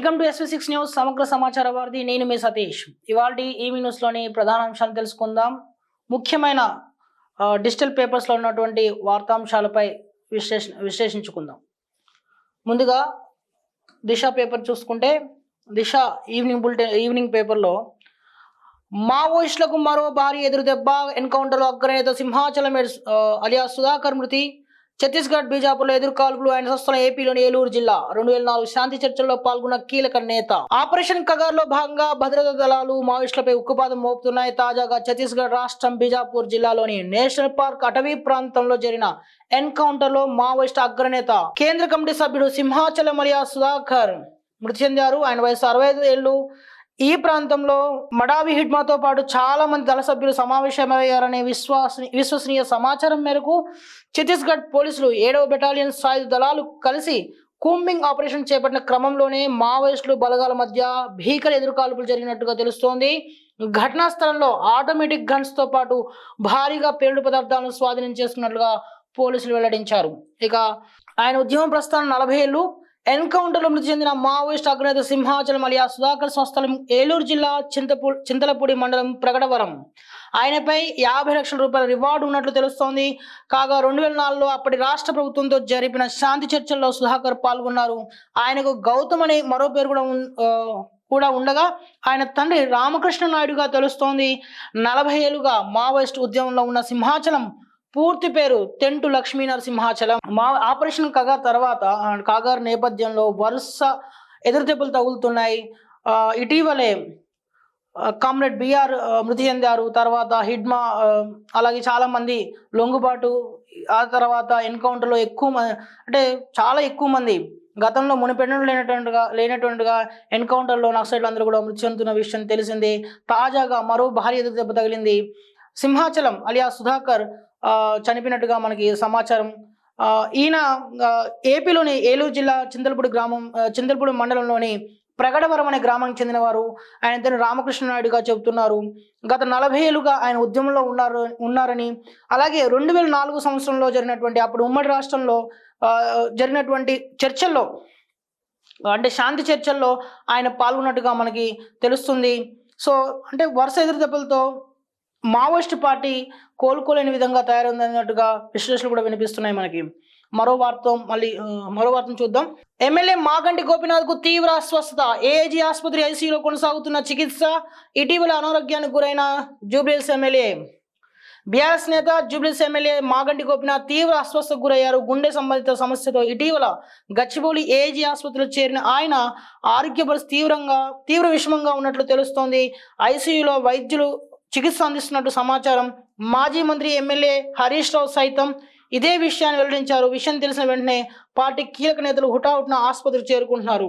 Welcome to SV6 news సమగ్ర సమాచార వార్ది. నేను మీ సతీష్. ఇవాల్టి ఈవీ న్యూస్లోని ప్రధాన అంశాలు తెలుసుకుందాం. ముఖ్యమైన డిజిటల్ పేపర్స్లో ఉన్నటువంటి వార్తాంశాలపై విశ్లేషించుకుందాం. ముందుగా దిశ పేపర్ చూసుకుంటే, దిశ ఈవినింగ్ పేపర్లో మావోయిస్టులకు మరో భారీ ఎదురుదెబ్బ, ఎన్కౌంటర్లో అగ్రనేత సింహాచలం అలియాస్ సుధాకర్ మృతి, ఛత్తీస్గఢ్ బీజాపూర్లో ఎదురుకాల్పులు, ఆయన స్వస్థలం ఏపీలోని ఏలూరు జిల్లా. 2004 శాంతి చర్చల్లో పాల్గొన్న కీలక నేత. ఆపరేషన్ కగార్లో భాగంగా భద్రతా దళాలు మావోయిస్టులపై ఉక్కుపాదం మోపుతున్నాయి. తాజాగా ఛత్తీస్గఢ్ రాష్ట్రం బీజాపూర్ జిల్లాలోని నేషనల్ పార్క్ అటవీ ప్రాంతంలో జరిగిన ఎన్కౌంటర్లో మావోయిస్టు అగ్రనేత, కేంద్ర కమిటీ సభ్యుడు సింహాచలం అలియాస్ సుధాకర్ మృతి చెందారు. ఆయన వయసు 65 ఏళ్లు. ఈ ప్రాంతంలో మడావి హిడ్మాతో పాటు చాలా మంది దళ సభ్యులు సమావేశమయ్యారనే విశ్వసనీయ సమాచారం మేరకు ఛత్తీస్గఢ్ పోలీసులు 7వ బెటాలియన్ సాయుధ దళాలు కలిసి కూంబింగ్ ఆపరేషన్ చేపట్టిన క్రమంలోనే మావోయిస్టులు బలగాల మధ్య భీకర ఎదురుకాల్పులు జరిగినట్టుగా తెలుస్తోంది. ఘటనా స్థలంలో ఆటోమేటిక్ గన్స్ తో పాటు భారీగా పేలుడు పదార్థాలను స్వాధీనం చేసుకున్నట్లుగా పోలీసులు వెల్లడించారు. ఇక ఆయన ఉద్యమం ప్రస్థానం 40 ఏళ్లు. ఎన్కౌంటర్లో మృతి చెందిన మావోయిస్ట్ అగ్రనేత సింహాచలం అలియాస్ సుధాకర్ స్వస్థలం ఏలూరు జిల్లా చింతలపూడి మండలం ప్రగడవరం. ఆయనపై 50 లక్షల రూపాయల రివార్డు ఉన్నట్లు తెలుస్తోంది. కాగా 2004లో అప్పటి రాష్ట్ర ప్రభుత్వంతో జరిపిన శాంతి చర్చల్లో సుధాకర్ పాల్గొన్నారు. ఆయనకు గౌతమ్ అనే మరో పేరు కూడా ఉండగా, ఆయన తండ్రి రామకృష్ణ నాయుడుగా తెలుస్తోంది. 40 ఏళ్లుగా మావోయిస్ట్ ఉద్యమంలో ఉన్న సింహాచలం పూర్తి పేరు తెంటు లక్ష్మీ నరసింహాచలం. ఆపరేషన్ కాగార్ నేపథ్యంలో వరుస ఎదురుదెబ్బలు తగులుతున్నాయి. ఇటీవలే కామ్రేడ్ బిఆర్ మృతి చెందారు. తర్వాత హిడ్మా, అలాగే చాలా మంది లొంగుబాటు, ఆ తర్వాత ఎన్కౌంటర్లో చాలా ఎక్కువ మంది గతంలో మునిపెన్నడు లేనటువంటిగా ఎన్కౌంటర్లో నక్సలైట్లు అందరూ కూడా మృతి చెందుతున్న విషయం తెలిసింది. తాజాగా మరో భారీ ఎదురుదెబ్బ తగిలింది. సింహాచలం అలియాస్ సుధాకర్ చనిపోయినట్టుగా మనకి సమాచారం. ఈయన ఏపీలోని ఏలూరు జిల్లా చింతలపూడి మండలంలోని ప్రగడవరం అనే గ్రామానికి చెందినవారు. ఆయన ఇద్దరు రామకృష్ణ నాయుడుగా చెబుతున్నారు. గత 40 ఏళ్లుగా ఆయన ఉద్యమంలో ఉన్నారని, అలాగే 2004 సంవత్సరంలో జరిగినటువంటి, అప్పుడు ఉమ్మడి రాష్ట్రంలో జరిగినటువంటి చర్చల్లో, అంటే శాంతి చర్చల్లో ఆయన పాల్గొన్నట్టుగా మనకి తెలుస్తుంది. సో అంటే వరుస ఎదురుదెబ్బలతో మావోయిస్ట్ పార్టీ కోలుకోలేని విధంగా తయారైందన్నట్టుగా విశ్లేషణలు కూడా వినిపిస్తున్నాయి మనకి. మరో వార్తను చూద్దాం. ఎమ్మెల్యే మాగంటి గోపీనాథ్ కు తీవ్ర అస్వస్థత. ఏఐజీ ఆసుపత్రి ఐసీయూలో కొనసాగుతున్న చికిత్స. ఇటీవల అనారోగ్యానికి గురైన జూబ్లీహిల్స్ ఎమ్మెల్యే, బీఆర్ఎస్ నేత జూబ్లీహిల్స్ ఎమ్మెల్యే మాగంటి గోపీనాథ్ తీవ్ర అస్వస్థతకు గురయ్యారు. గుండె సంబంధిత సమస్యతో ఇటీవల గచ్చిబౌలి ఏఐజీ ఆసుపత్రిలో చేరిన ఆయన ఆరోగ్య పరిస్థితి తీవ్ర విషమంగా ఉన్నట్లు తెలుస్తోంది. ఐసీయూలో వైద్యులు చికిత్స అందిస్తున్నట్టు సమాచారం. మాజీ మంత్రి ఎమ్మెల్యే హరీష్ రావు సైతం ఇదే విషయాన్ని వెల్లడించారు. విషయం తెలిసిన వెంటనే పార్టీ కీలక నేతలు హుటాహుటిన ఆసుపత్రికి చేరుకుంటున్నారు.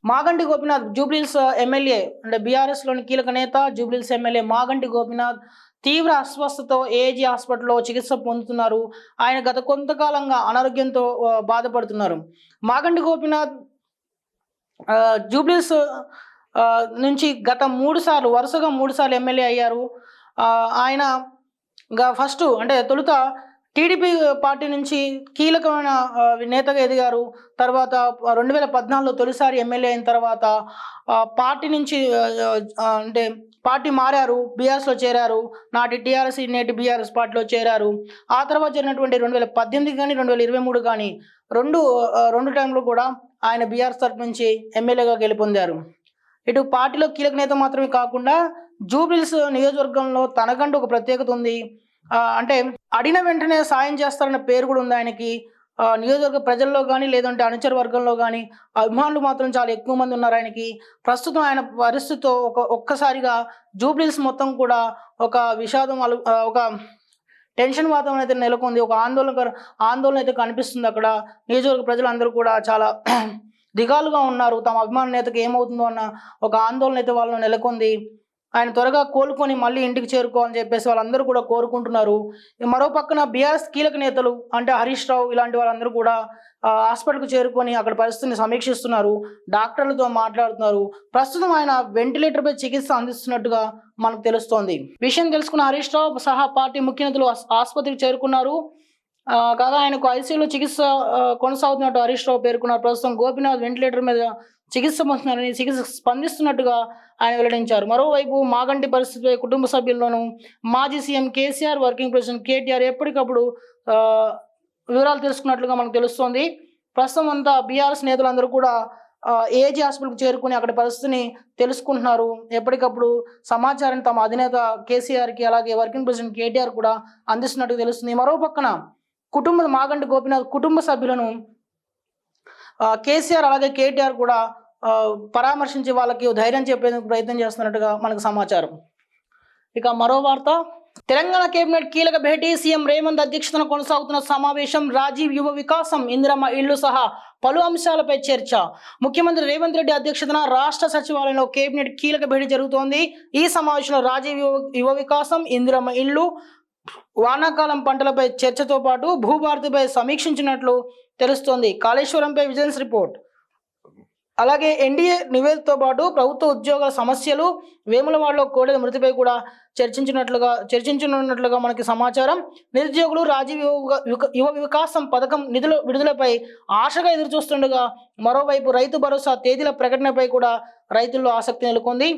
మాగంటి గోపీనాథ్ జూబ్లీహిల్స్ ఎమ్మెల్యే, అంటే బీఆర్ఎస్ లోని కీలక నేత జూబ్లీహిల్స్ ఎమ్మెల్యే మాగంటి గోపీనాథ్ తీవ్ర అస్వస్థతతో ఏజీ హాస్పిటల్లో చికిత్స పొందుతున్నారు. ఆయన గత కొంతకాలంగా అనారోగ్యంతో బాధపడుతున్నారు. మాగంటి గోపీనాథ్ జూబ్లీహిల్స్ నుంచి గత వరుసగా 3 సార్లు ఎమ్మెల్యే అయ్యారు. ఆయన తొలుత టీడీపీ పార్టీ నుంచి కీలకమైన నేతగా ఎదిగారు. తర్వాత 2014లో తొలిసారి ఎమ్మెల్యే అయిన తర్వాత పార్టీ నుంచి పార్టీ మారారు, బీఆర్ఎస్లో చేరారు. నాటి టీఆర్ఎస్, నేటి బీఆర్ఎస్ పార్టీలో చేరారు. ఆ తర్వాత జరిగినటువంటి 2018 కానీ 2023 కానీ రెండు టైంలో కూడా ఆయన బీఆర్ఎస్ తరఫు నుంచి ఎమ్మెల్యేగా గెలుపొందారు. ఇటు పార్టీలో కీలక నేత మాత్రమే కాకుండా జూబ్లీహిల్స్ నియోజకవర్గంలో తనకంటూ ఒక ప్రత్యేకత ఉంది. అంటే అడిగిన వెంటనే సాయం చేస్తారన్న పేరు కూడా ఉంది ఆయనకి. నియోజకవర్గ ప్రజల్లో కానీ, లేదంటే అనుచర వర్గంలో కానీ అభిమానులు మాత్రం చాలా ఎక్కువ మంది ఉన్నారు ఆయనకి. ప్రస్తుతం ఆయన పరిస్థితితో ఒక్కసారిగా జూబ్లీహిల్స్ మొత్తం కూడా ఒక విషాదం, ఒక టెన్షన్ వాతావరణం అయితే నెలకొంది. ఒక ఆందోళన అయితే కనిపిస్తుంది అక్కడ. నియోజకవర్గ ప్రజలందరూ కూడా చాలా దిగాలుగా ఉన్నారు. తమ అభిమాన నేతకు ఏమవుతుందో అన్న ఒక ఆందోళన అయితే వాళ్ళలో నెలకొంది. ఆయన త్వరగా కోలుకొని మళ్ళీ ఇంటికి చేరుకోవాలని చెప్పేసి వాళ్ళందరూ కూడా కోరుకుంటున్నారు. మరో పక్కన బీఆర్ఎస్ కీలక నేతలు అంటే హరీష్ రావు ఇలాంటి వాళ్ళందరూ కూడా హాస్పిటల్కు చేరుకొని అక్కడ పరిస్థితిని సమీక్షిస్తున్నారు, డాక్టర్లతో మాట్లాడుతున్నారు. ప్రస్తుతం ఆయన వెంటిలేటర్పై చికిత్స అందిస్తున్నట్టుగా మనకు తెలుస్తోంది. విషయం తెలుసుకున్న హరీష్ రావు సహా పార్టీ ముఖ్య నేతలు ఆసుపత్రికి చేరుకున్నారు. కాగా ఆయనకు ఐసీయూలో చికిత్స కొనసాగుతున్నట్టు హరీష్ రావు పేర్కొన్నారు. ప్రస్తుతం గోపీనాథ్ వెంటిలేటర్ మీద చికిత్స పొందుతున్నారని చికిత్స స్పందిస్తున్నట్టుగా ఆయన వెల్లడించారు. మరోవైపు మాగంటి పరిస్థితిపై కుటుంబ సభ్యుల్లోనూ మాజీ CM KCR, working president KTR ఎప్పటికప్పుడు వివరాలు తెలుసుకున్నట్లుగా మనకు తెలుస్తోంది. ప్రస్తుతం అంతా బీఆర్ఎస్ నేతలందరూ కూడా ఏజీ హాస్పిటల్కి చేరుకుని అక్కడి పరిస్థితిని తెలుసుకుంటున్నారు. ఎప్పటికప్పుడు సమాచారాన్ని తమ అధినేత కేసీఆర్కి అలాగే వర్కింగ్ ప్రెసిడెంట్ కేటీఆర్ కూడా అందిస్తున్నట్టు తెలుస్తుంది. మరో పక్కన మాగంటి గోపీనాథ్ కుటుంబ సభ్యులను కేసీఆర్ అలాగే కేటీఆర్ కూడా పరామర్శించి వాళ్ళకి ధైర్యం చెప్పేందుకు ప్రయత్నం చేస్తున్నట్టుగా మనకు సమాచారం. ఇక మరో వార్త, తెలంగాణ కేబినెట్ కీలక భేటీ, సీఎం రేవంత్ అధ్యక్షతన కొనసాగుతున్న సమావేశం, రాజీవ్ యువ వికాసం, ఇందిరమ్మ ఇళ్లు సహా పలు అంశాలపై చర్చ. ముఖ్యమంత్రి రేవంత్ రెడ్డి అధ్యక్షతన రాష్ట్ర సచివాలయంలో కేబినెట్ కీలక భేటీ జరుగుతోంది. ఈ సమావేశంలో రాజీవ్ యువ వికాసం, ఇందిరమ్మ ఇళ్లు, వానాకాలం పంటలపై చర్చతో పాటు భూభారతిపై సమీక్షించినట్లు తెలుస్తోంది. కాళేశ్వరంపై విజిలెన్స్ రిపోర్ట్, అలాగే ఎన్డీఏ నివేదికతో పాటు ప్రభుత్వ ఉద్యోగుల సమస్యలు, వేములవాడలో కోడెల మృతిపై కూడా చర్చించనున్నట్లుగా మనకి సమాచారం. నిరుద్యోగులు రాజీవ్ యువ వికాసం పథకం నిధుల విడుదలపై ఆశగా ఎదురుచూస్తుండగా, మరోవైపు రైతు భరోసా తేదీల ప్రకటనపై కూడా రైతుల్లో ఆసక్తి నెలకొంది.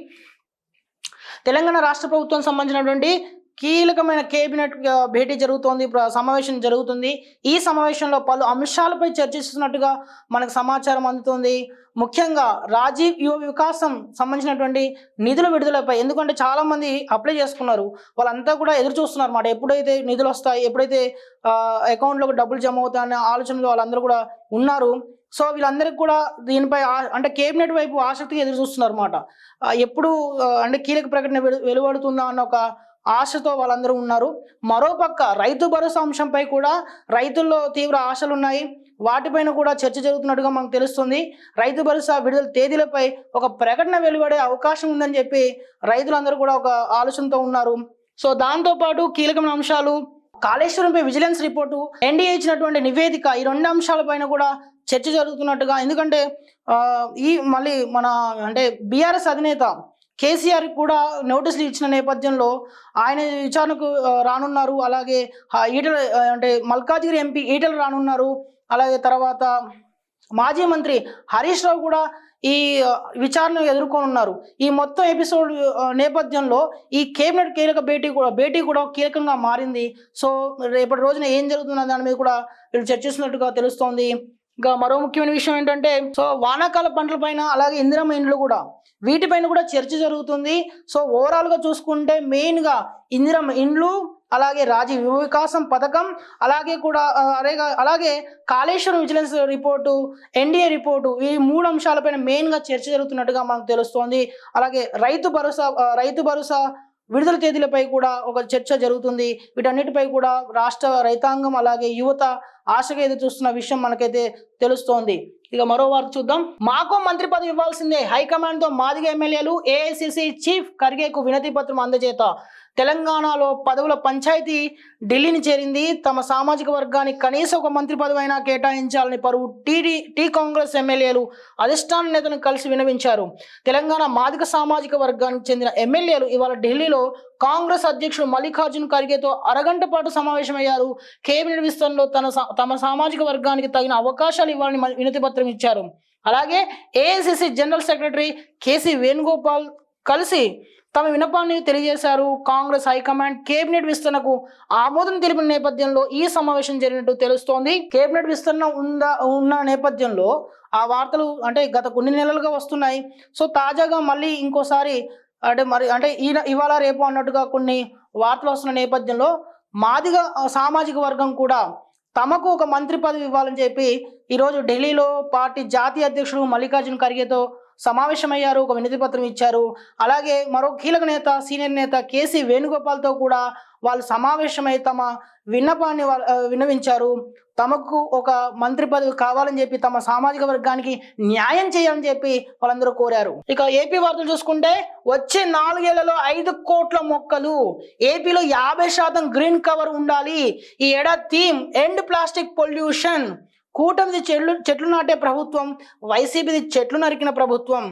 తెలంగాణ రాష్ట్ర ప్రభుత్వం సంబంధించినటువంటి కీలకమైన కేబినెట్ భేటీ జరుగుతోంది, సమావేశం జరుగుతుంది. ఈ సమావేశంలో పలు అంశాలపై చర్చిస్తున్నట్టుగా మనకు సమాచారం అందుతుంది. ముఖ్యంగా రాజీవ్ యువ వికాసం సంబంధించినటువంటి నిధుల విడుదలపై, ఎందుకంటే చాలామంది అప్లై చేసుకున్నారు, వాళ్ళంతా కూడా ఎదురు చూస్తున్నారు అన్నమాట. ఎప్పుడైతే నిధులు వస్తాయి, ఎప్పుడైతే అకౌంట్లోకి డబ్బులు జమ అవుతాయనే ఆలోచనలో వాళ్ళందరూ కూడా ఉన్నారు. సో వీళ్ళందరికీ కూడా దీనిపై అంటే కేబినెట్ వైపు ఆసక్తిగా ఎదురు చూస్తున్నారు అన్నమాట. ఎప్పుడు అంటే కీలక ప్రకటన వెలువడుతుందా అన్న ఒక ఆశతో వాళ్ళందరూ ఉన్నారు. మరోపక్క రైతు భరోసా అంశంపై కూడా రైతుల్లో తీవ్ర ఆశలు ఉన్నాయి. వాటిపైన కూడా చర్చ జరుగుతున్నట్టుగా మనకు తెలుస్తుంది. రైతు భరోసా విడుదల తేదీలపై ఒక ప్రకటన వెలువడే అవకాశం ఉందని చెప్పి రైతులందరూ కూడా ఒక ఆలోచనతో ఉన్నారు. సో దాంతోపాటు కీలకమైన అంశాలు, కాళేశ్వరంపై విజిలెన్స్ రిపోర్టు, ఎన్డీఏ ఇచ్చినటువంటి నివేదిక, ఈ రెండు అంశాలపైన కూడా చర్చ జరుగుతున్నట్టుగా. ఎందుకంటే మళ్ళీ మన అంటే బీఆర్ఎస్ అధినేత కేసీఆర్ కూడా నోటీసులు ఇచ్చిన నేపథ్యంలో ఆయన విచారణకు రానున్నారు. అలాగే ఈటల అంటే మల్కాజ్గిరి ఎంపీ ఈటల రానున్నారు. అలాగే తర్వాత మాజీ మంత్రి హరీష్ రావు కూడా ఈ విచారణ ఎదుర్కొనున్నారు. ఈ మొత్తం ఎపిసోడ్ నేపథ్యంలో ఈ కేబినెట్ కీలక భేటీ కూడా కీలకంగా మారింది. సో రేపటి రోజున ఏం జరుగుతున్న దాని మీద కూడా వీళ్ళు చర్చిస్తున్నట్టుగా తెలుస్తోంది. ఇంకా మరో ముఖ్యమైన విషయం ఏంటంటే, సో వానాకాల పంటలపైన అలాగే ఇందిరమ్మ ఇండ్లు కూడా, వీటిపైన కూడా చర్చ జరుగుతుంది. సో ఓవరాల్గా చూసుకుంటే మెయిన్గా ఇందిరమ్మ ఇండ్లు, అలాగే రాజీవ్ యువ వికాసం పథకం, అలాగే Kaleshwaram vigilance report, NDA report, ఈ మూడు అంశాలపైన మెయిన్గా చర్చ జరుగుతున్నట్టుగా మనకు తెలుస్తోంది. అలాగే రైతు భరోసా విడుదల తేదీలపై కూడా ఒక చర్చ జరుగుతుంది. వీటన్నిటిపై కూడా రాష్ట్ర రైతాంగం అలాగే యువత ఆశగా ఎదురు చూస్తున్న విషయం మనకైతే తెలుస్తోంది. ఇక మరో వార్త చూద్దాం. మాకు మంత్రి పదవి ఇవ్వాల్సిందే, హైకమాండ్ తో మాదిగ ఎమ్మెల్యేలు, ఏఐసిసి చీఫ్ ఖర్గేకు వినతి పత్రం అందజేత. తెలంగాణలో పదవుల పంచాయతీ ఢిల్లీని చేరింది. తమ సామాజిక వర్గానికి కనీసం ఒక మంత్రి పదవి అయినా కేటాయించాలని పలువురు టీ కాంగ్రెస్ ఎమ్మెల్యేలు అధిష్టాన నేతను కలిసి విన్నవించారు. తెలంగాణ మాదిగ సామాజిక వర్గానికి చెందిన ఎమ్మెల్యేలు ఇవాళ ఢిల్లీలో కాంగ్రెస్ అధ్యక్షుడు మల్లికార్జున్ ఖర్గేతో అరగంట పాటు సమావేశమయ్యారు. కేబినెట్ విస్తరణలో తమ సామాజిక వర్గానికి తగిన అవకాశాలు ఇవ్వాలని వినతి పత్రం ఇచ్చారు. అలాగే AICC general secretary KC Venugopal కలిసి తమ విన్నపాన్ని తెలియజేశారు. కాంగ్రెస్ హైకమాండ్ కేబినెట్ విస్తరణకు ఆమోదం తెలిపిన నేపథ్యంలో ఈ సమావేశం జరిగినట్టు తెలుస్తోంది. కేబినెట్ విస్తరణ ఉన్న నేపథ్యంలో ఆ వార్తలు అంటే గత కొన్ని నెలలుగా వస్తున్నాయి. సో తాజాగా మళ్ళీ ఇంకోసారి ఇవాళ రేపు అన్నట్టుగా కొన్ని వార్తలు వస్తున్న నేపథ్యంలో మాదిగ సామాజిక వర్గం కూడా తమకు ఒక మంత్రి పదవి ఇవ్వాలని చెప్పి ఈరోజు ఢిల్లీలో పార్టీ జాతీయ అధ్యక్షుడు మల్లికార్జున్ ఖర్గేతో సమావేశమయ్యారు, ఒక వినతి పత్రం ఇచ్చారు. అలాగే మరో కీలక నేత, సీనియర్ నేత కేసీ వేణుగోపాల్తో కూడా వాళ్ళు సమావేశమై తమ విన్నపాన్ని విన్నవించారు. తమకు ఒక మంత్రి పదవి కావాలని చెప్పి, తమ సామాజిక వర్గానికి న్యాయం చేయాలని చెప్పి వాళ్ళందరూ కోరారు. ఇక ఏపీ వార్తలు చూసుకుంటే, వచ్చే 4 ఏళ్లలో 5 కోట్ల మొక్కలు, ఏపీలో 50% గ్రీన్ కవర్ ఉండాలి. ఈ ఏడాది థీమ్ ఎండ్ ప్లాస్టిక్ పొల్యూషన్. కూటమిది చెట్లు నాటే ప్రభుత్వం, వైసీపీది చెట్లు నరికిన ప్రభుత్వం.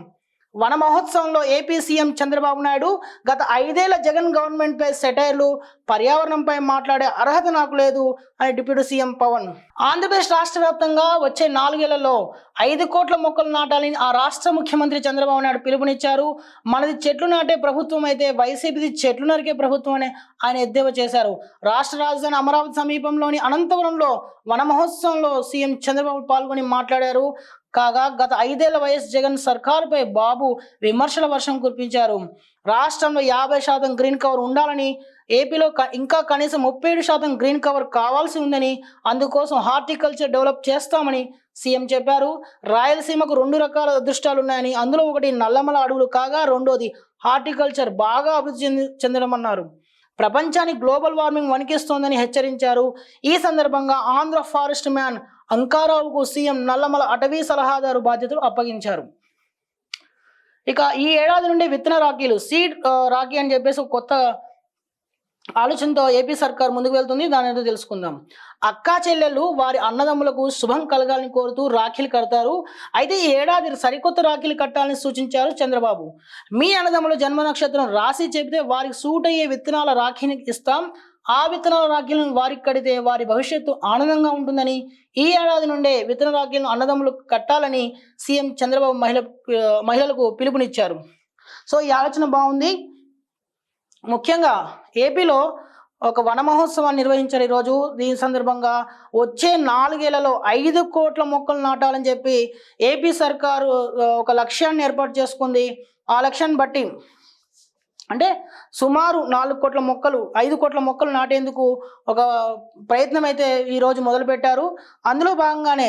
వన మహోత్సవంలో ఏపీ సీఎం చంద్రబాబు నాయుడు గత 5 ఏళ్ల జగన్ గవర్నమెంట్ పై సెటైర్లు, పర్యావరణంపై మాట్లాడే అర్హత నాకు లేదు అని డిప్యూటీ సీఎం పవన్. ఆంధ్రప్రదేశ్ రాష్ట్ర వ్యాప్తంగా వచ్చే 4 ఏళ్లలో 5 కోట్ల మొక్కలు నాటాలని ఆ రాష్ట్ర ముఖ్యమంత్రి చంద్రబాబు నాయుడు పిలుపునిచ్చారు. మనది చెట్లు నాటే ప్రభుత్వం అయితే వైసీపీది చెట్లు నరికే ప్రభుత్వం అని ఆయన ఎద్దేవా చేశారు. రాష్ట్ర రాజధాని అమరావతి సమీపంలోని అనంతపురంలో వన మహోత్సవంలో సీఎం చంద్రబాబు పాల్గొని మాట్లాడారు. కాగా గత 5 ఏళ్ల వైఎస్ జగన్ సర్కారుపై బాబు విమర్శల వర్షం కురిపించారు. రాష్ట్రంలో 50% గ్రీన్ కవర్ ఉండాలని, ఏపీలో ఇంకా కనీసం 37% గ్రీన్ కవర్ కావాల్సి ఉందని, అందుకోసం హార్టికల్చర్ డెవలప్ చేస్తామని సీఎం చెప్పారు. రాయలసీమకు 2 రకాల అదృష్టాలు ఉన్నాయని, అందులో ఒకటి నల్లమల అడవులు కాగా రెండోది హార్టికల్చర్ బాగా అభివృద్ధి చెందడమన్నారు. ప్రపంచానికి గ్లోబల్ వార్మింగ్ వణికిస్తోందని హెచ్చరించారు. ఈ సందర్భంగా ఆంధ్ర ఫారెస్ట్ మ్యాన్ అంకారావుకు సీఎం నల్లమల అటవీ సలహాదారు బాధ్యతలు అప్పగించారు. ఇక ఈ ఏడాది నుండి విత్తన రాఖీలు, సీడ్ రాఖీ అని చెప్పేసి ఒక కొత్త ఆలోచనతో ఏపీ సర్కార్ ముందుకు వెళ్తుంది. దాని ఏదో తెలుసుకుందాం. అక్కా చెల్లెళ్ళు వారి అన్నదమ్ములకు శుభం కలగాలని కోరుతూ రాఖీలు కడతారు. అయితే ఈ ఏడాది సరికొత్త రాఖీలు కట్టాలని సూచించారు చంద్రబాబు. మీ అన్నదమ్ముల జన్మ నక్షత్రం రాసి చెబితే వారికి సూట్ అయ్యే విత్తనాల రాఖీని ఇస్తాం. ఆ విత్తనాల రాఖీలను వారికి కడితే వారి భవిష్యత్తు ఆనందంగా ఉంటుందని, ఈ ఏడాది నుండే విత్తన రాఖీలను అన్నదమ్ములు కట్టాలని సీఎం చంద్రబాబు మహిళలకు పిలుపునిచ్చారు. సో ఈ ఆలోచన బాగుంది. ముఖ్యంగా ఏపీలో ఒక వన మహోత్సవాన్ని నిర్వహించారు ఈరోజు. దీని సందర్భంగా వచ్చే 4 ఏళ్లలో 5 కోట్ల మొక్కలు నాటాలని చెప్పి ఏపీ సర్కారు ఒక లక్ష్యాన్ని ఏర్పాటు చేసుకుంది. ఆ లక్ష్యాన్ని బట్టి అంటే సుమారు 4 కోట్ల మొక్కలు 5 కోట్ల మొక్కలు నాటేందుకు ఒక ప్రయత్నం అయితే ఈరోజు మొదలుపెట్టారు. అందులో భాగంగానే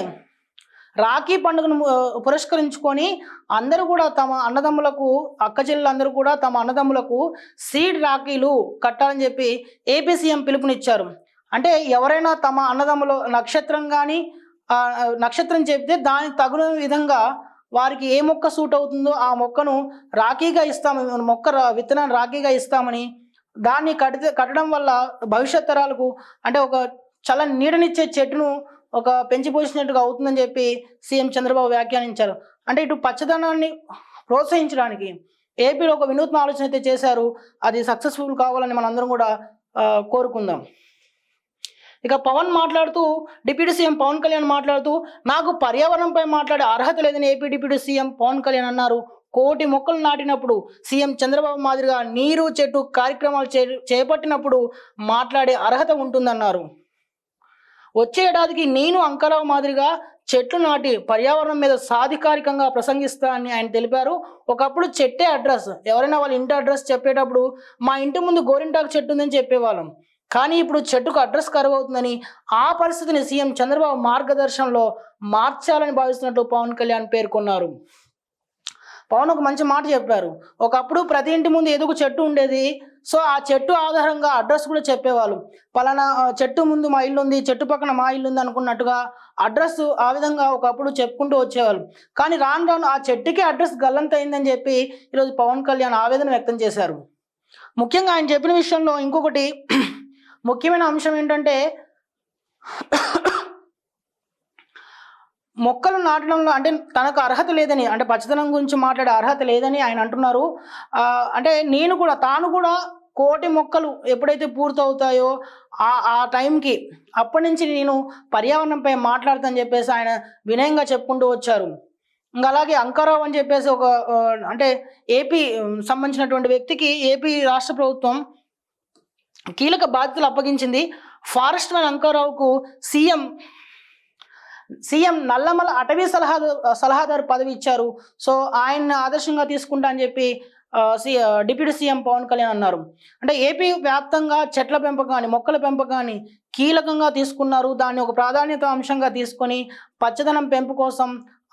రాఖీ పండుగను పురస్కరించుకొని అందరూ కూడా తమ అన్నదమ్ములకు, అక్క చెల్లెలందరూ కూడా తమ అన్నదమ్ములకు సీడ్ రాఖీలు కట్టాలని చెప్పి ఏపీ సీఎం పిలుపునిచ్చారు. అంటే ఎవరైనా తమ అన్నదమ్ముల నక్షత్రం కానీ నక్షత్రం చెప్తే దానికి తగిన విధంగా వారికి ఏ మొక్క సూట్ అవుతుందో ఆ మొక్కను రాఖీగా ఇస్తామని, విత్తనాన్ని రాఖీగా ఇస్తామని, దాన్ని కట్టడం వల్ల భవిష్యత్ తరాలకు అంటే ఒక చాలా నీడనిచ్చే చెట్టును ఒక పెంచి పోసినట్టుగా అవుతుందని చెప్పి సీఎం చంద్రబాబు వ్యాఖ్యానించారు. అంటే ఇటు పచ్చదనాన్ని ప్రోత్సహించడానికి ఏపీలో ఒక వినూత్న ఆలోచన అయితే చేశారు. అది సక్సెస్ఫుల్ కావాలని మనందరం కూడా కోరుకుందాం. ఇక పవన్ మాట్లాడుతూ, డిప్యూటీ సీఎం పవన్ కళ్యాణ్ మాట్లాడుతూ, నాకు పర్యావరణంపై మాట్లాడే అర్హత లేదని AP deputy CM Pawan Kalyan అన్నారు. 1 కోటి మొక్కలు నాటినప్పుడు సీఎం చంద్రబాబు మాదిరిగా నీరు చెట్టు కార్యక్రమాలు చేపట్టినప్పుడు మాట్లాడే అర్హత ఉంటుందన్నారు. వచ్చే ఏడాదికి నేను అంకారావు మాదిరిగా చెట్లు నాటి పర్యావరణం మీద సాధికారికంగా ప్రసంగిస్తా అని ఆయన తెలిపారు. ఒకప్పుడు చెట్టే అడ్రస్, ఎవరైనా వాళ్ళ ఇంటి అడ్రస్ చెప్పేటప్పుడు మా ఇంటి ముందు గోరింటాకు చెట్టు ఉందని చెప్పేవాళ్ళం. కానీ ఇప్పుడు చెట్టుకు అడ్రస్ కరువు అవుతుందని, ఆ పరిస్థితిని సీఎం చంద్రబాబు మార్గదర్శనంలో మార్చాలని భావిస్తున్నట్టు పవన్ కళ్యాణ్ పేర్కొన్నారు. పవన్ ఒక మంచి మాట చెప్పారు. ఒకప్పుడు ప్రతి ఇంటి ముందు ఎదుగు చెట్టు ఉండేది. సో ఆ చెట్టు ఆధారంగా అడ్రస్ కూడా చెప్పేవాళ్ళు. పలానా చెట్టు ముందు మా ఇల్లు ఉంది, చెట్టు పక్కన మా ఇల్లు ఉంది అనుకున్నట్టుగా అడ్రస్ ఆ విధంగా ఒకప్పుడు చెప్పుకుంటూ వచ్చేవాళ్ళు. కానీ రాను రాను ఆ చెట్టుకి అడ్రస్ గల్లంత అయిందని చెప్పి ఈరోజు పవన్ కళ్యాణ్ ఆవేదన వ్యక్తం చేశారు. ముఖ్యంగా ఆయన చెప్పిన విషయంలో ఇంకొకటి ముఖ్యమైన అంశం ఏంటంటే, మొక్కలు నాటడంలో అంటే తనకు అర్హత లేదని, అంటే పచ్చదనం గురించి మాట్లాడే అర్హత లేదని ఆయన అంటున్నారు. అంటే తాను కూడా 1 కోటి మొక్కలు ఎప్పుడైతే పూర్తవుతాయో ఆ టైంకి అప్పటి నుంచి నేను పర్యావరణంపై మాట్లాడతానని చెప్పేసి ఆయన వినయంగా చెప్పుకుంటూ వచ్చారు. ఇంకా అలాగే అంకారావు అని చెప్పేసి ఒక అంటే ఏపీ సంబంధించినటువంటి వ్యక్తికి ఏపీ రాష్ట్ర ప్రభుత్వం కీలక బాధ్యతలు అప్పగించింది. ఫారెస్ట్ మ్యాన్ అంకారావుకు సీఎం నల్లమల అటవీ సలహాదారు పదవి ఇచ్చారు. సో ఆయన్ని ఆదర్శంగా తీసుకుంటా అని చెప్పి డిప్యూటీ సీఎం పవన్ కళ్యాణ్ అన్నారు. అంటే ఏపీ వ్యాప్తంగా చెట్ల పెంపకాన్ని, మొక్కల పెంపకాన్ని కీలకంగా తీసుకున్నారు. దాన్ని ఒక ప్రాధాన్యత అంశంగా తీసుకొని పచ్చదనం పెంపు కోసం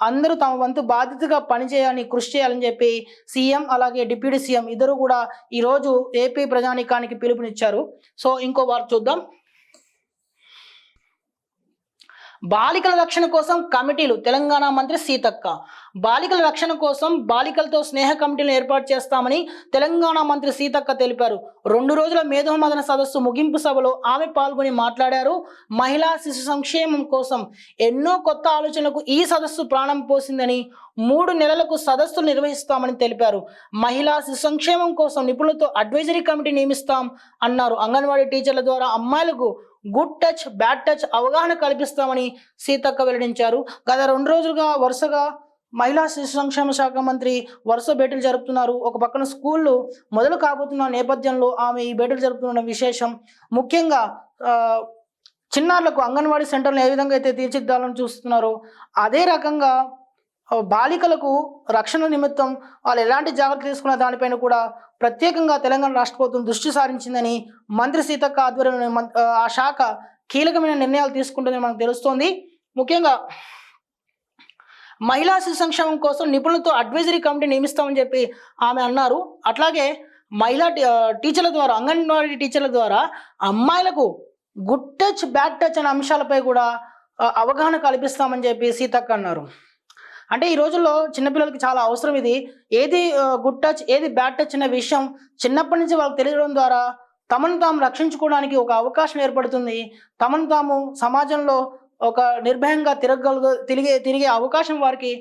అందరూ తమ వంతు బాధ్యతగా పనిచేయాలని, కృషి చేయాలని చెప్పి సీఎం అలాగే డిప్యూటీ సీఎం ఇద్దరు కూడా ఈరోజు ఏపీ ప్రజానీకానికి పిలుపునిచ్చారు. సో ఇంకో వార్త చూద్దాం. బాలికల రక్షణ కోసం కమిటీలు తెలంగాణ మంత్రి సీతక్క. బాలికల రక్షణ కోసం బాలికలతో స్నేహ కమిటీలను ఏర్పాటు చేస్తామని తెలంగాణ మంత్రి సీతక్క తెలిపారు. 2 రోజుల మేధోమథన సదస్సు ముగింపు సభలో ఆమె పాల్గొని మాట్లాడారు. మహిళా శిశు సంక్షేమం కోసం ఎన్నో కొత్త ఆలోచనలకు ఈ సదస్సు ప్రాణం పోసిందని 3 నెలలకు సదస్సులు నిర్వహిస్తామని తెలిపారు. మహిళా శిశు సంక్షేమం కోసం నిపుణులతో అడ్వైజరీ కమిటీ నియమిస్తాం అన్నారు. అంగన్వాడీ టీచర్ల ద్వారా అమ్మాయిలకు గుడ్ టచ్ బ్యాడ్ టచ్ అవగాహన కల్పిస్తామని సీతక్క వెల్లడించారు. గత 2 రోజులుగా వరుసగా మహిళా శిశు సంక్షేమ శాఖ మంత్రి వరుస భేటీలు జరుపుతున్నారు. ఒక పక్కన స్కూళ్ళు మొదలు కాబోతున్న నేపథ్యంలో ఆమె ఈ భేటీలు జరుపుతున్న విశేషం. ముఖ్యంగా చిన్నారులకు అంగన్వాడీ సెంటర్లు ఏ విధంగా అయితే తీర్చిదిద్దాలని చూస్తున్నారో అదే రకంగా బాలికలకు రక్షణ నిమిత్తం వాళ్ళు ఎలాంటి జాగ్రత్తలు తీసుకున్న దానిపైన కూడా ప్రత్యేకంగా తెలంగాణ రాష్ట్ర ప్రభుత్వం దృష్టి సారించిందని మంత్రి సీతక్క ఆధ్వర్యంలో ఆ శాఖ కీలకమైన నిర్ణయాలు తీసుకుంటుందని మనకు తెలుస్తోంది. ముఖ్యంగా మహిళా శిశు సంక్షేమం కోసం నిపుణులతో అడ్వైజరీ కమిటీ నియమిస్తామని చెప్పి ఆమె అన్నారు. అట్లాగే మహిళా టీచర్ల ద్వారా అంగన్వాడీ టీచర్ల ద్వారా అమ్మాయిలకు గుడ్ టచ్ బ్యాడ్ టచ్ అనే అంశాలపై కూడా అవగాహన కల్పిస్తామని చెప్పి సీతక్క అన్నారు. అంటే ఈ రోజుల్లో చిన్నపిల్లలకి చాలా అవసరం ఇది. ఏది గుడ్ టచ్ ఏది బ్యాడ్ టచ్ అనే విషయం చిన్నప్పటి నుంచి వాళ్ళకి తెలియడం ద్వారా తమను తాము రక్షించుకోవడానికి ఒక అవకాశం ఏర్పడుతుంది. తమను తాము సమాజంలో ఒక నిర్భయంగా తిరిగే అవకాశం వారికి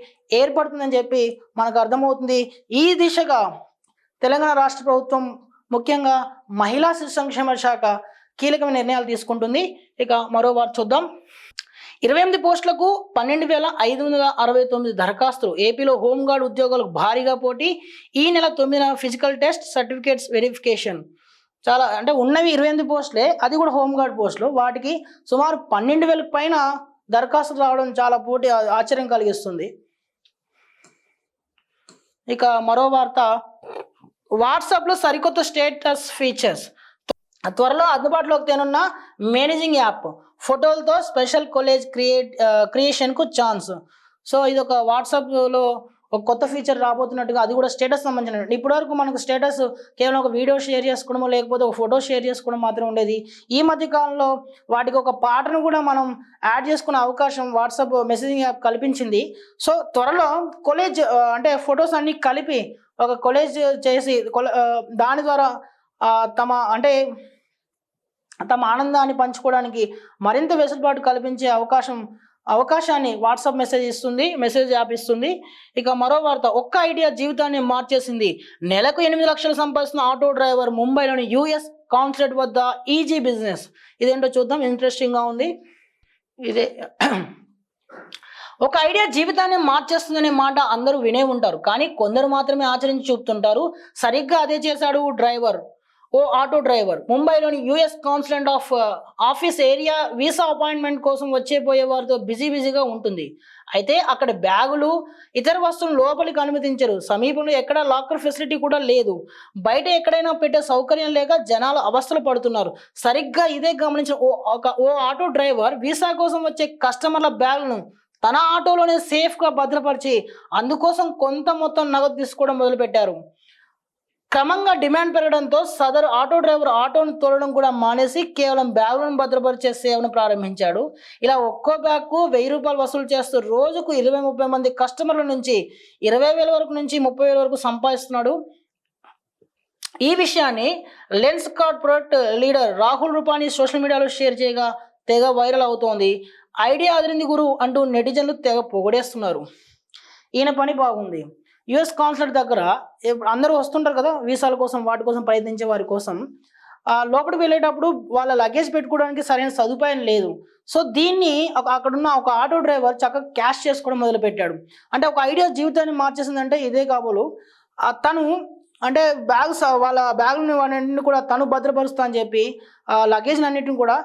ఏర్పడుతుందని చెప్పి మనకు అర్థమవుతుంది. ఈ దిశగా తెలంగాణ రాష్ట్ర ప్రభుత్వం ముఖ్యంగా మహిళా శిశు సంక్షేమ శాఖ కీలకమైన నిర్ణయాలు తీసుకుంటుంది. ఇక మరో వారు చూద్దాం. 28 పోస్టులకు 12,569 దరఖాస్తులు. ఏపీలో హోంగార్డ్ ఉద్యోగాలకు భారీగా పోటీ. ఈ నెల 9న ఫిజికల్ టెస్ట్ సర్టిఫికేట్స్ వెరిఫికేషన్. చాలా అంటే ఉన్నవి 28 పోస్టులే, అది కూడా హోంగార్డ్ పోస్టులు. వాటికి సుమారు 12,000 పైన దరఖాస్తులు రావడం చాలా పోటీ ఆశ్చర్యం కలిగిస్తుంది. ఇక మరో వార్త, వాట్సాప్లో సరికొత్త స్టేటస్ ఫీచర్స్. త్వరలో అందుబాటులోకి తేనున్న మేనేజింగ్ యాప్. ఫోటోలతో స్పెషల్ కొలేజ్ క్రియేషన్కు ఛాన్స్. సో ఇది ఒక వాట్సాప్లో ఒక కొత్త ఫీచర్ రాబోతున్నట్టుగా, అది కూడా స్టేటస్ సంబంధించిన. ఇప్పటివరకు మనకు స్టేటస్ కేవలం ఒక వీడియో షేర్ చేసుకోవడమో లేకపోతే ఒక ఫోటో షేర్ చేసుకోవడం మాత్రం ఉండేది. ఈ మధ్య కాలంలో వాటికి ఒక పాటను కూడా మనం యాడ్ చేసుకునే అవకాశం వాట్సాప్ మెసేజింగ్ యాప్ కల్పించింది. సో త్వరలో కొలేజ్ అంటే ఫొటోస్ అన్ని కలిపి ఒక కొలేజ్ చేసి దాని ద్వారా తమ ఆనందాన్ని పంచుకోవడానికి మరింత వెసులుబాటు కల్పించే అవకాశాన్ని వాట్సాప్ మెసేజ్ యాప్ ఇస్తుంది. ఇక మరో వార్త, ఒక్క ఐడియా జీవితాన్ని మార్చేసింది. నెలకు 8 లక్షలు సంపాదిస్తున్న ఆటో డ్రైవర్ ముంబైలోని US కాన్సులేట్ వద్ద ఈజీ బిజినెస్. ఇదేంటో చూద్దాం, ఇంట్రెస్టింగ్గా ఉంది. ఇదే ఒక ఐడియా జీవితాన్ని మార్చేస్తుందనే మాట అందరూ వినే ఉంటారు, కానీ కొందరు మాత్రమే ఆచరించి చూపుతుంటారు. సరిగ్గా అదే చేశాడు ఆటో డ్రైవర్. ముంబైలోని US consulate office area visa appointment కోసం పోయే వారితో బిజీగా ఉంటుంది. అయితే అక్కడ బ్యాగులు ఇతర వస్తువులు లోపలికి అనుమతించరు. సమీపంలో ఎక్కడా లాకర్ ఫెసిలిటీ కూడా లేదు. బయట ఎక్కడైనా పెట్టే సౌకర్యం లేక జనాలు అవస్థలు పడుతున్నారు. సరిగ్గా ఇదే గమనించిన ఓ ఆటో డ్రైవర్ వీసా కోసం వచ్చే కస్టమర్ల బ్యాగులను తన ఆటోలోనే సేఫ్గా భద్రపరిచి అందుకోసం కొంత మొత్తం నగదు తీసుకోవడం మొదలుపెట్టారు. క్రమంగా డిమాండ్ పెరగడంతో సదరు ఆటో డ్రైవర్ ఆటోను తోలడం కూడా మానేసి కేవలం బ్యాగులను భద్రపరిచే సేవను ప్రారంభించాడు. ఇలా ఒక్కో బ్యాగ్కు ₹1000 వసూలు చేస్తూ రోజుకు 20-30 మంది కస్టమర్ల నుంచి 20,000 వరకు నుంచి 30,000 వరకు సంపాదిస్తున్నాడు. ఈ విషయాన్ని lens corporate leader Rahul Rupani social మీడియాలో షేర్ చేయగా తెగ వైరల్ అవుతోంది. ఐడియా అదిరింది గురు అంటూ నెటిజన్లు తెగ పొగడేస్తున్నారు. ఈయన పని బాగుంది. US కాన్సులేట్ దగ్గర అందరూ వస్తుంటారు కదా వీసాల కోసం, వాటి కోసం ప్రయత్నించే వారి కోసం. లోపలికి వెళ్ళేటప్పుడు వాళ్ళ లగేజ్ పెట్టుకోవడానికి సరైన సదుపాయం లేదు. సో దీన్ని అక్కడున్న ఒక ఆటో డ్రైవర్ చక్కగా క్యాష్ చేసుకోవడం మొదలుపెట్టాడు. అంటే ఒక ఐడియా జీవితాన్ని మార్చేసిందంటే ఇదే కాబోలు. తను అంటే వాళ్ళ బ్యాగులని వాటిని కూడా తను భద్రపరుస్తా అని చెప్పి లగేజ్ అన్నిటిని కూడా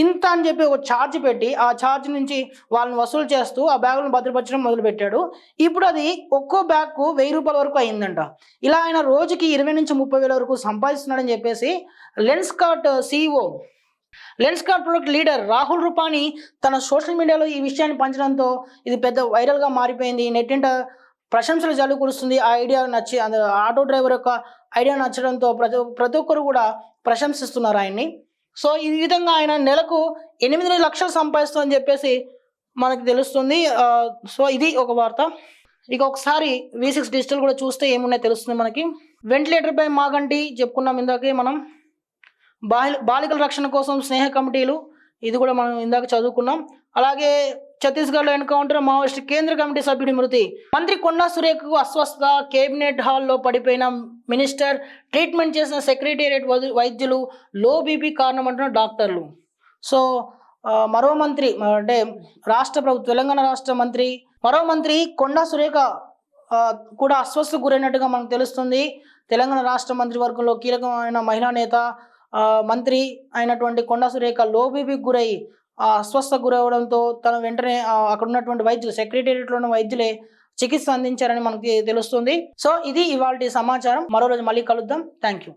ఇంత అని చెప్పి ఒక ఛార్జ్ పెట్టి ఆ ఛార్జ్ నుంచి వాళ్ళని వసూలు చేస్తూ ఆ బ్యాగులను భద్రపరచడం మొదలుపెట్టాడు. ఇప్పుడు అది ఒక్కో బ్యాగ్కు ₹1000 వరకు అయిందంట. ఇలా ఆయన రోజుకి 20,000 నుంచి 30,000 వరకు సంపాదిస్తున్నాడని చెప్పేసి lens corporate leader Rahul Rupani తన సోషల్ మీడియాలో ఈ విషయాన్ని పంచడంతో ఇది పెద్ద వైరల్గా మారిపోయింది. నెట్టింట ప్రశంసలు జల్లు కురుస్తుంది. ఆ ఐడియా ఆటో డ్రైవర్ యొక్క ఐడియా నచ్చడంతో ప్రతి ఒక్కరు కూడా ప్రశంసిస్తున్నారు ఆయన్ని. సో ఈ విధంగా ఆయన నెలకు 8 లక్షలు సంపాదిస్తుందని చెప్పేసి మనకి తెలుస్తుంది. సో ఇది ఒక వార్త. ఇక ఒకసారి V6 డిజిటల్ కూడా చూస్తే ఏమున్నాయో తెలుస్తుంది మనకి. వెంటిలేటర్ పై మాగంటి చెప్పుకున్నాం ఇందాకే మనం. బాలికల రక్షణ కోసం స్నేహ కమిటీలు, ఇది కూడా మనం ఇందాక చదువుకున్నాం. అలాగే ఛత్తీస్గఢ్లో ఎన్కౌంటర్, మావోయిస్ట్ కేంద్ర కమిటీ సభ్యుడి మృతి. మంత్రి కొండా సురేఖకు అస్వస్థత, కేబినెట్ హాల్లో పడిపోయిన మినిస్టర్, ట్రీట్మెంట్ చేసిన సెక్రటేరియట్ వైద్యులు, లో బీపీ కారణం అంటున్న డాక్టర్లు. సో మరో మంత్రి అంటే తెలంగాణ రాష్ట్ర మంత్రి, మరో మంత్రి కొండా సురేఖ కూడా అస్వస్థకు గురైనట్టుగా మనకు తెలుస్తుంది. తెలంగాణ రాష్ట్ర మంత్రివర్గంలో కీలకమైన మహిళా నేత, మంత్రి అయినటువంటి కొండా సురేఖ లో బీపీకి గురై అస్వస్థకు గురవడంతో తన వెంటనే అక్కడ ఉన్నటువంటి వైద్యులు, సెక్రటేరియట్లో ఉన్న వైద్యులే చికిత్స అందించారని మనకి తెలుస్తుంది. సో ఇది ఇవాళ సమాచారం. మరో రోజు మళ్ళీ కలుద్దాం. Thank you.